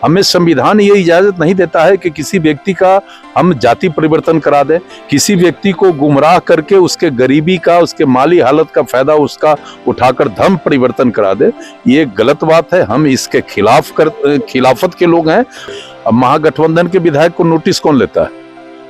हमें संविधान ये इजाजत नहीं देता है कि किसी व्यक्ति का हम जाति परिवर्तन करा दें, किसी व्यक्ति को गुमराह करके उसके गरीबी का, उसके माली हालत का फायदा उसका उठाकर धर्म परिवर्तन करा दे। ये गलत बात है। हम इसके खिलाफत के लोग हैं। अब महागठबंधन के विधायक को नोटिस कौन लेता है?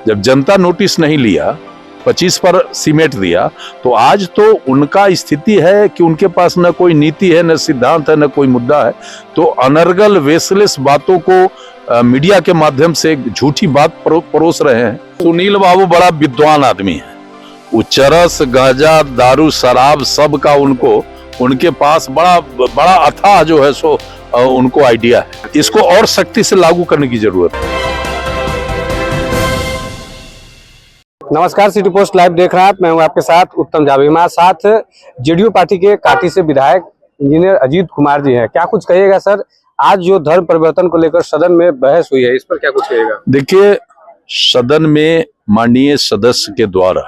जब जनता नोटिस नहीं लिया, 25 पर सीमेंट दिया, तो आज तो उनका स्थिति है कि उनके पास न कोई नीति है, न सिद्धांत है, न कोई मुद्दा है। तो अनर्गल वेसलेस बातों को मीडिया के माध्यम से झूठी बात परोस रहे हैं। सुनील बाबू बड़ा विद्वान आदमी है। वो चरस, गांजा, दारू, शराब सब का उनके पास बड़ा अथाह जो है सो उनको आइडिया है। इसको और सख्ती से लागू करने की जरूरत है। नमस्कार, सिटी पोस्ट लाइव देख रहे हैं आप। मैं हूं आपके साथ उत्तम झावी। हमारे साथ जेडीयू पार्टी के काटी से विधायक इंजीनियर अजीत कुमार जी हैं। क्या कुछ कहिएगा सर? आज जो धर्म परिवर्तन को लेकर सदन में बहस हुई है, इस पर क्या कुछ कहिएगा? देखिए, सदन में माननीय सदस्य के द्वारा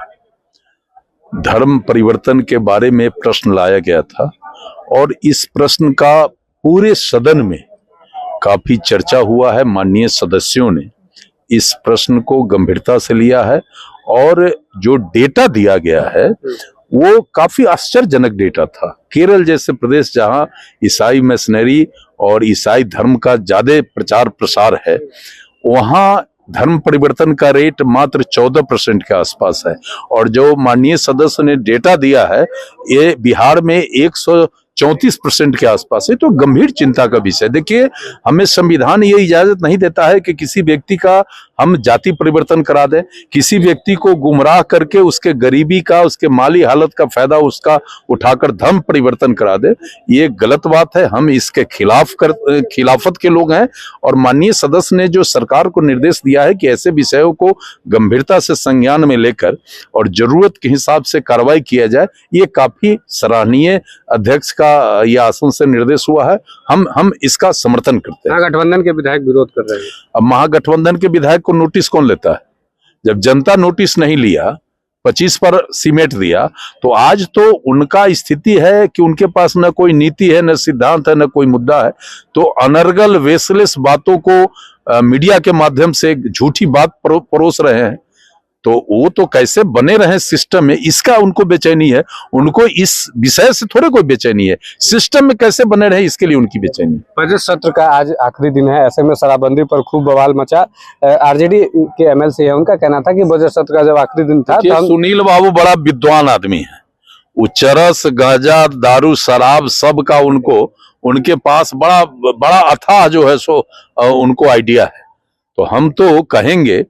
धर्म परिवर्तन के बारे में प्रश्न लाया गया था और इस प्रश्न का पूरे सदन में काफी चर्चा हुआ है। माननीय सदस्यों ने इस प्रश्न को गंभीरता से लिया है और जो डेटा दिया गया है वो काफी आश्चर्यजनक डेटा था। केरल जैसे प्रदेश जहां ईसाई मिशनरी और ईसाई धर्म का ज्यादा प्रचार प्रसार है, वहां धर्म परिवर्तन का रेट मात्र 14% के आसपास है। और जो माननीय सदस्य ने डेटा दिया है, ये बिहार में 134% के आसपास है। तो गंभीर चिंता का विषय। देखिए, हमें संविधान ये इजाजत नहीं देता है कि किसी व्यक्ति का हम जाति परिवर्तन करा दें, किसी व्यक्ति को गुमराह करके उसके गरीबी का, उसके माली हालत का फायदा उसका उठाकर धर्म परिवर्तन करा दे। ये गलत बात है। हम इसके खिलाफत के लोग हैं और माननीय सदस्य ने जो सरकार को निर्देश दिया है कि ऐसे विषयों को गंभीरता से संज्ञान में लेकर और जरूरत के हिसाब से कार्रवाई किया जाए, ये काफी सराहनीय अध्यक्ष का यह आसन से निर्देश हुआ है। हम इसका समर्थन करते हैं। महागठबंधन के विधायक विरोध कर रहे हैं। अब महागठबंधन के विधायक को नोटिस कौन लेता है? जब जनता नोटिस नहीं लिया, 25 पर सीमेंट दिया, तो आज तो उनका स्थिति है कि उनके पास न कोई नीति है, न सिद्धांत है, न कोई मुद्दा है। तो अनर्गल वेसलेस बातों को मीडिया के माध्यम से झूठी बात परोस रहे हैं। तो वो तो कैसे बने रहे सिस्टम में, इसका उनको बेचैनी है। उनको इस विषय से थोड़े कोई बेचैनी है, सिस्टम में कैसे बने रहे इसके लिए उनकी बेचैनी। बजट सत्र का आज आखिरी दिन है, ऐसे में शराबबंदी पर खूब बवाल मचा। आरजेडी के एमएलसी है, उनका कहना था कि बजट सत्र का जब आखिरी दिन था तो सुनील बाबू बड़ा विद्वान आदमी है। वो चरस, गांजा, दारू, शराब सब का उनके पास बड़ा अथाह जो है सो उनको आइडिया है। तो हम तो कहेंगे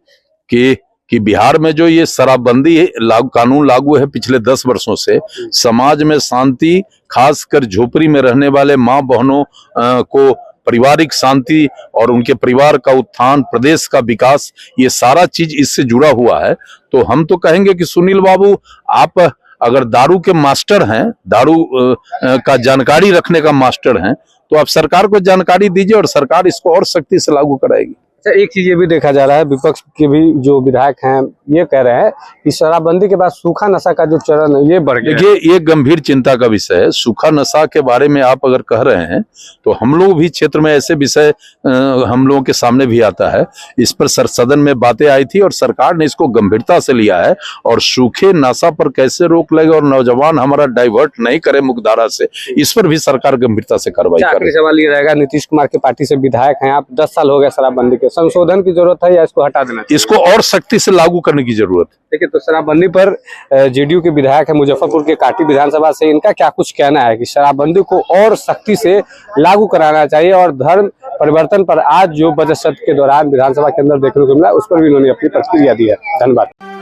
कि बिहार में जो ये शराबबंदी कानून लागू है पिछले 10 वर्षों से, समाज में शांति, खासकर झोपड़ी में रहने वाले माँ बहनों को पारिवारिक शांति और उनके परिवार का उत्थान, प्रदेश का विकास, ये सारा चीज इससे जुड़ा हुआ है। तो हम तो कहेंगे कि सुनील बाबू, आप अगर दारू के मास्टर हैं, दारू का जानकारी रखने का मास्टर हैं, तो आप सरकार को जानकारी दीजिए और सरकार इसको और सख्ती से लागू कराएगी। एक चीज ये भी देखा जा रहा है, विपक्ष के भी जो विधायक हैं ये कह रहे हैं कि शराबबंदी के बाद सूखा नशा का जो चरण है ये बढ़ गया। देखिए, ये गंभीर चिंता का विषय है। सूखा नशा के बारे में आप अगर कह रहे हैं तो हम लोग भी क्षेत्र में ऐसे विषय हम लोगों के सामने भी आता है। इस पर सदन में बातें आई थी और सरकार ने इसको गंभीरता से लिया है और सूखे नशा पर कैसे रोक लगे और नौजवान हमारा डाइवर्ट नहीं करे मुख्यधारा से, इस पर भी सरकार गंभीरता से कार्रवाई करे। सवाल ये रहेगा, नीतीश कुमार की पार्टी से विधायक हैं आप, 10 साल हो गए शराबबंदी के, संशोधन की जरूरत है या इसको हटा देना चाहिए? इसको और सख्ती से लागू करने की जरूरत है। देखिए, तो शराबबंदी पर जेडीयू के विधायक है मुजफ्फरपुर के काटी विधानसभा से, इनका क्या कुछ कहना है कि शराबबंदी को और सख्ती से लागू कराना चाहिए और धर्म परिवर्तन पर आज जो बजट सत्र के दौरान विधानसभा के अंदर देखने को मिला, उस पर भी इन्होंने अपनी प्रतिक्रिया दी है। धन्यवाद।